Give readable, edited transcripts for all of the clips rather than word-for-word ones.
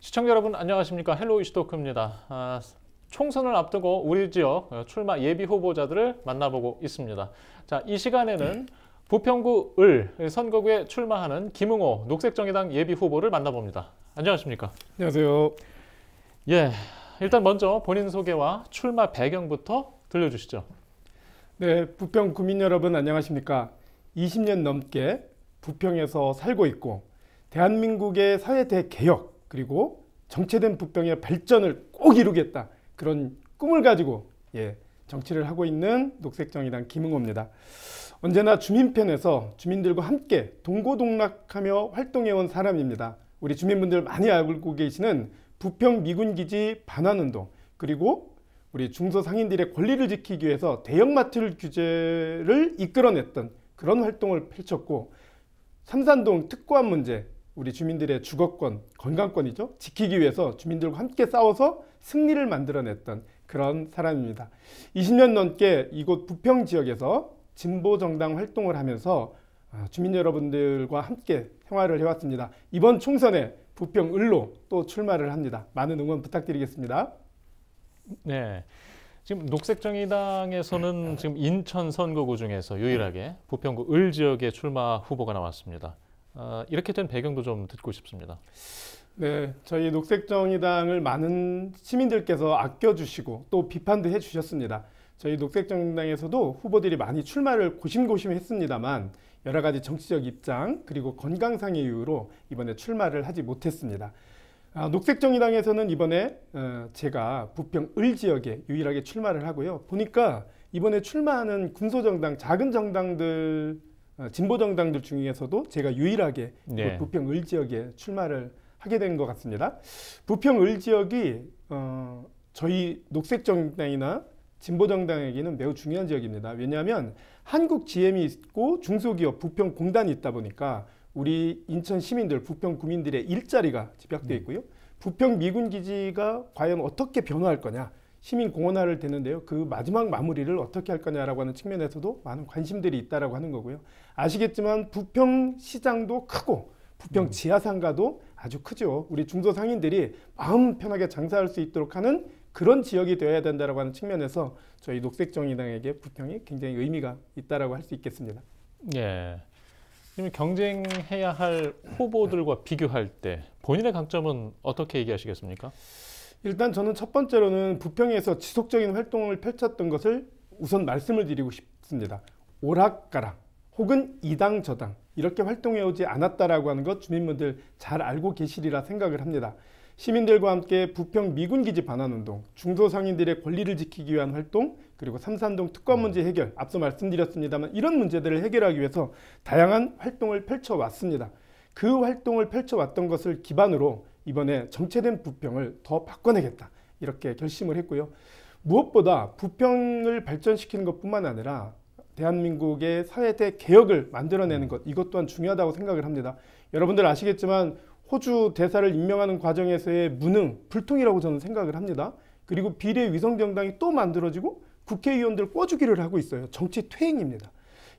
시청자 여러분 안녕하십니까? 헬로 이슈토크입니다. 총선을 앞두고 우리 지역 출마 예비 후보자들을 만나보고 있습니다. 자, 이 시간에는 부평구 을 선거구에 출마하는 김응호 녹색정의당 예비 후보를 만나봅니다. 안녕하십니까? 안녕하세요. 예, 일단 먼저 본인 소개와 출마 배경부터 들려주시죠. 네, 부평 구민 여러분 안녕하십니까? 20년 넘게 부평에서 살고 있고 대한민국의 사회 대개혁 그리고 정체된 부평의 발전을 꼭 이루겠다 그런 꿈을 가지고 정치를 하고 있는 녹색정의당 김응호입니다. 언제나 주민편에서 주민들과 함께 동고동락하며 활동해온 사람입니다. 우리 주민분들 많이 알고 계시는 부평 미군기지 반환운동, 그리고 우리 중소상인들의 권리를 지키기 위해서 대형마트 규제를 이끌어냈던 그런 활동을 펼쳤고, 삼산동 특구한 문제, 우리 주민들의 주거권, 건강권이죠, 지키기 위해서 주민들과 함께 싸워서 승리를 만들어냈던 그런 사람입니다. 20년 넘게 이곳 부평 지역에서 진보정당 활동을 하면서 주민 여러분들과 함께 생활을 해왔습니다. 이번 총선에 부평 을로 또 출마를 합니다. 많은 응원 부탁드리겠습니다. 네, 지금 녹색정의당에서는 지금 인천 선거구 중에서 유일하게 부평구 을 지역에 출마 후보가 나왔습니다. 이렇게 된 배경도 좀 듣고 싶습니다. 네, 저희 녹색정의당을 많은 시민들께서 아껴주시고 또 비판도 해주셨습니다. 저희 녹색정당에서도 후보들이 많이 출마를 고심고심했습니다만 여러 가지 정치적 입장 그리고 건강상의 이유로 이번에 출마를 하지 못했습니다. 녹색정의당에서는 이번에 제가 부평 을 지역에 유일하게 출마를 하고요. 보니까 이번에 출마하는 군소정당, 작은 정당들, 진보정당들 중에서도 제가 유일하게 부평 을 지역에 출마를 하게 된 것 같습니다. 부평 을 지역이 저희 녹색정당이나 진보정당에게는 매우 중요한 지역입니다. 왜냐하면 한국 GM이 있고 중소기업 부평공단이 있다 보니까 우리 인천 시민들, 부평 구민들의 일자리가 집약되어 있고요. 부평 미군기지가 과연 어떻게 변화할 거냐, 시민공헌화를 되는데요. 그 마지막 마무리를 어떻게 할 거냐라고 하는 측면에서도 많은 관심들이 있다라고 하는 거고요. 아시겠지만 부평시장도 크고 부평 지하상가도 아주 크죠. 우리 중소상인들이 마음 편하게 장사할 수 있도록 하는 그런 지역이 되어야 된다고 하는 측면에서 저희 녹색정의당에게 부평이 굉장히 의미가 있다고 할 수 있겠습니다. 예. 지금 경쟁해야 할 후보들과 비교할 때 본인의 강점은 어떻게 얘기하시겠습니까? 일단 저는 첫 번째로는 부평에서 지속적인 활동을 펼쳤던 것을 우선 말씀을 드리고 싶습니다. 오락가락 혹은 이당 저당 이렇게 활동해오지 않았다라고 하는 것 주민분들 잘 알고 계시리라 생각을 합니다. 시민들과 함께 부평 미군기지 반환운동, 중소상인들의 권리를 지키기 위한 활동, 그리고 삼산동 특권 문제 해결, 앞서 말씀드렸습니다만 이런 문제들을 해결하기 위해서 다양한 활동을 펼쳐왔습니다. 그 활동을 펼쳐왔던 것을 기반으로 이번에 정체된 부평을 더 바꿔내겠다 이렇게 결심을 했고요. 무엇보다 부평을 발전시키는 것뿐만 아니라 대한민국의 사회대 개혁을 만들어내는 것, 이것 또한 중요하다고 생각을 합니다. 여러분들 아시겠지만 호주 대사를 임명하는 과정에서의 무능, 불통이라고 저는 생각을 합니다. 그리고 비례위성정당이 또 만들어지고 국회의원들 꿔주기를 하고 있어요. 정치 퇴행입니다.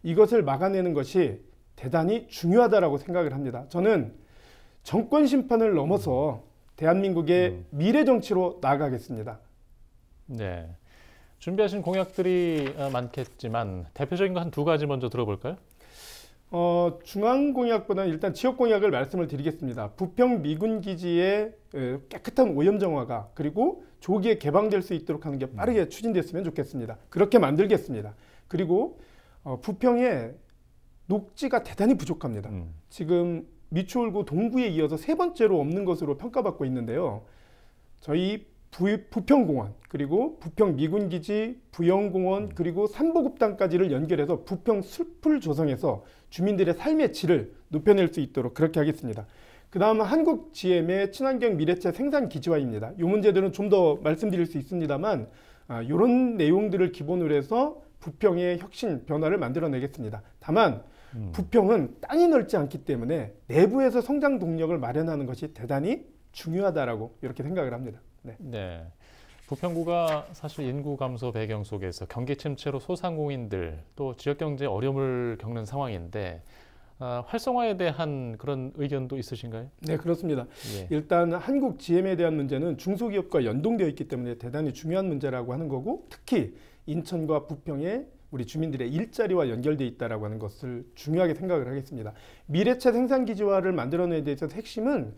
이것을 막아내는 것이 대단히 중요하다고 생각을 합니다. 저는 정권 심판을 넘어서 대한민국의 미래 정치로 나아가겠습니다. 네, 준비하신 공약들이 많겠지만 대표적인 거 한 두 가지 먼저 들어볼까요? 중앙 공약보다는 일단 지역 공약을 말씀을 드리겠습니다. 부평 미군기지의 깨끗한 오염 정화가 그리고 조기에 개방될 수 있도록 하는 게 빠르게 추진됐으면 좋겠습니다. 그렇게 만들겠습니다. 그리고 부평에 녹지가 대단히 부족합니다. 지금 미추홀구 동구에 이어서 세 번째로 없는 것으로 평가받고 있는데요. 저희 부평공원, 그리고 부평 미군기지, 부영공원, 그리고 삼보급당까지를 연결해서 부평 숲을 조성해서 주민들의 삶의 질을 높여낼 수 있도록 그렇게 하겠습니다. 그 다음은 한국 GM의 친환경 미래체 생산 기지화입니다. 이 문제들은 좀 더 말씀드릴 수 있습니다만 이런 내용들을 기본으로 해서 부평의 혁신, 변화를 만들어내겠습니다. 다만 부평은 땅이 넓지 않기 때문에 내부에서 성장 동력을 마련하는 것이 대단히 중요하다라고 이렇게 생각을 합니다. 네. 부평구가 사실 인구 감소 배경 속에서 경기 침체로 소상공인들 또 지역 경제 어려움을 겪는 상황인데 활성화에 대한 그런 의견도 있으신가요? 네, 그렇습니다. 예. 일단 한국 GM에 대한 문제는 중소기업과 연동되어 있기 때문에 대단히 중요한 문제라고 하는 거고, 특히 인천과 부평에 우리 주민들의 일자리와 연결되어 있다라고 하는 것을 중요하게 생각을 하겠습니다. 미래차 생산기지화를 만들어내야 돼 있어서 핵심은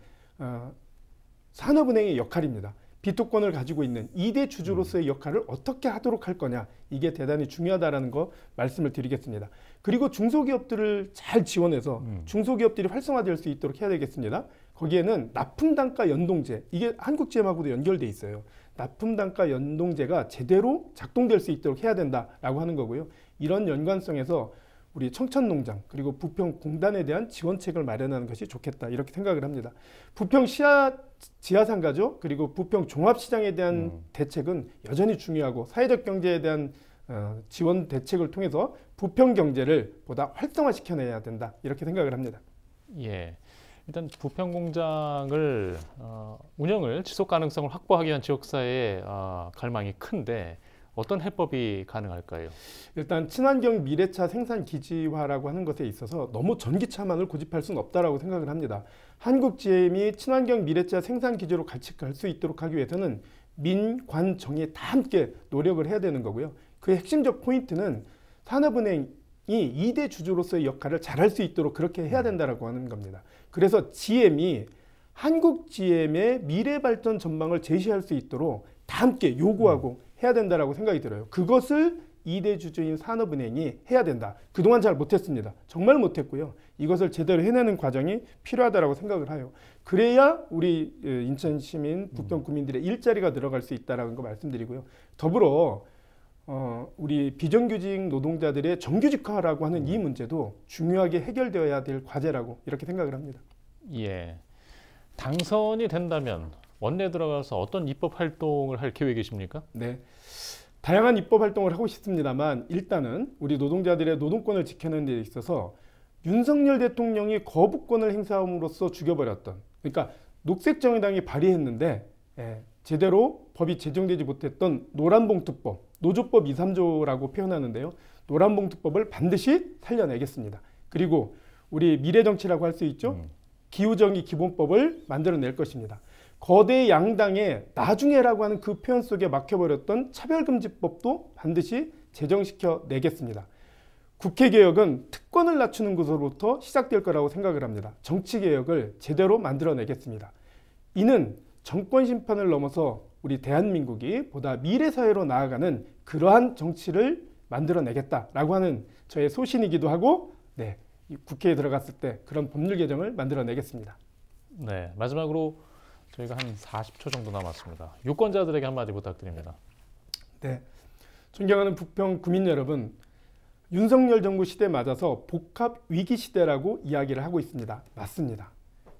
산업은행의 역할입니다. 비토권을 가지고 있는 2대 주주로서의 역할을 어떻게 하도록 할 거냐, 이게 대단히 중요하다라는 거 말씀을 드리겠습니다. 그리고 중소기업들을 잘 지원해서 중소기업들이 활성화될 수 있도록 해야 되겠습니다. 거기에는 납품단가 연동제, 이게 한국GM하고도 연결돼 있어요. 납품단가 연동제가 제대로 작동될 수 있도록 해야 된다라고 하는 거고요. 이런 연관성에서 우리 청천농장 그리고 부평공단에 대한 지원책을 마련하는 것이 좋겠다, 이렇게 생각을 합니다. 부평 지하상가죠. 그리고 부평 종합시장에 대한 대책은 여전히 중요하고, 사회적 경제에 대한 지원 대책을 통해서 부평 경제를 보다 활성화시켜내야 된다, 이렇게 생각을 합니다. 예. 일단 부평 공장을 운영을 지속 가능성을 확보하기 위한 지역사회의 갈망이 큰데 어떤 해법이 가능할까요? 일단 친환경 미래차 생산 기지화라고 하는 것에 있어서 너무 전기차만을 고집할 수는 없다라고 생각을 합니다. 한국GM이 친환경 미래차 생산 기지로 갈 수 있도록 하기 위해서는 민, 관, 정이 다 함께 노력을 해야 되는 거고요. 그 핵심적 포인트는 산업은행이 2대 주주로서의 역할을 잘할 수 있도록 그렇게 해야 된다라고 하는 겁니다. 그래서 GM이 한국GM의 미래 발전 전망을 제시할 수 있도록 다 함께 요구하고 해야 된다라고 생각이 들어요. 그것을 2대 주주인 산업은행이 해야 된다. 그동안 잘 못했습니다. 정말 못했고요. 이것을 제대로 해내는 과정이 필요하다고 생각을 해요. 그래야 우리 인천 시민, 부평 구민들의 일자리가 늘어갈 수 있다는 거 말씀드리고요. 더불어 우리 비정규직 노동자들의 정규직화라고 하는 이 문제도 중요하게 해결되어야 될 과제라고 이렇게 생각을 합니다. 예. 당선이 된다면 원내에 들어가서 어떤 입법 활동을 할 계획이십니까? 네. 다양한 입법 활동을 하고 싶습니다만, 일단은 우리 노동자들의 노동권을 지켜내는 데 있어서 윤석열 대통령이 거부권을 행사함으로써 죽여버렸던, 그러니까 녹색정의당이 발의했는데 제대로 법이 제정되지 못했던 노란봉투법, 노조법 2, 3조라고 표현하는데요. 노란봉투법을 반드시 살려내겠습니다. 그리고 우리 미래정치라고 할 수 있죠. 기후정의 기본법을 만들어낼 것입니다. 거대 양당의 나중에라고 하는 그 표현 속에 막혀버렸던 차별금지법도 반드시 제정시켜 내겠습니다. 국회개혁은 특권을 낮추는 것으로부터 시작될 거라고 생각을 합니다. 정치개혁을 제대로 만들어내겠습니다. 이는 정권 심판을 넘어서 우리 대한민국이 보다 미래사회로 나아가는 그러한 정치를 만들어내겠다라고 하는 저의 소신이기도 하고, 국회에 들어갔을 때 그런 법률 개정을 만들어내겠습니다. 네, 마지막으로 저희가 한 40초 정도 남았습니다. 유권자들에게 한마디 부탁드립니다. 네, 존경하는 부평 구민 여러분, 윤석열 정부 시대에 맞아서 복합 위기 시대라고 이야기를 하고 있습니다. 맞습니다.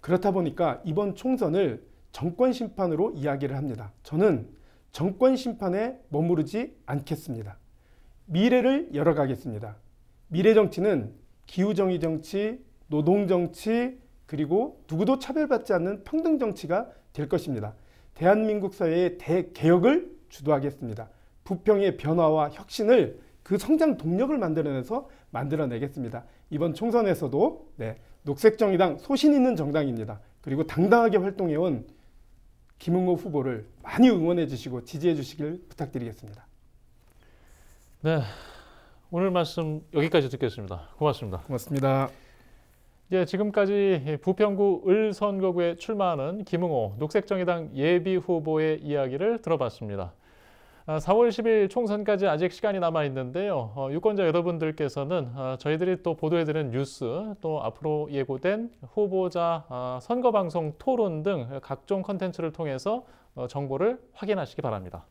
그렇다 보니까 이번 총선을 정권 심판으로 이야기를 합니다. 저는 정권 심판에 머무르지 않겠습니다. 미래를 열어가겠습니다. 미래 정치는 기후정의 정치, 노동정치, 그리고 누구도 차별받지 않는 평등 정치가 될 것입니다. 대한민국 사회의 대개혁을 주도하겠습니다. 부평의 변화와 혁신을, 그 성장 동력을 만들어내겠습니다. 이번 총선에서도 녹색정의당 소신 있는 정당입니다. 그리고 당당하게 활동해온 김응호 후보를 많이 응원해 주시고 지지해 주시길 부탁드리겠습니다. 네, 오늘 말씀 여기까지 듣겠습니다. 고맙습니다. 고맙습니다. 예, 지금까지 부평구 을선거구에 출마하는 김응호 녹색정의당 예비후보의 이야기를 들어봤습니다. 4월 10일 총선까지 아직 시간이 남아 있는데요. 유권자 여러분들께서는 저희들이 또 보도해드리는 뉴스, 또 앞으로 예고된 후보자 선거방송 토론 등 각종 컨텐츠를 통해서 정보를 확인하시기 바랍니다.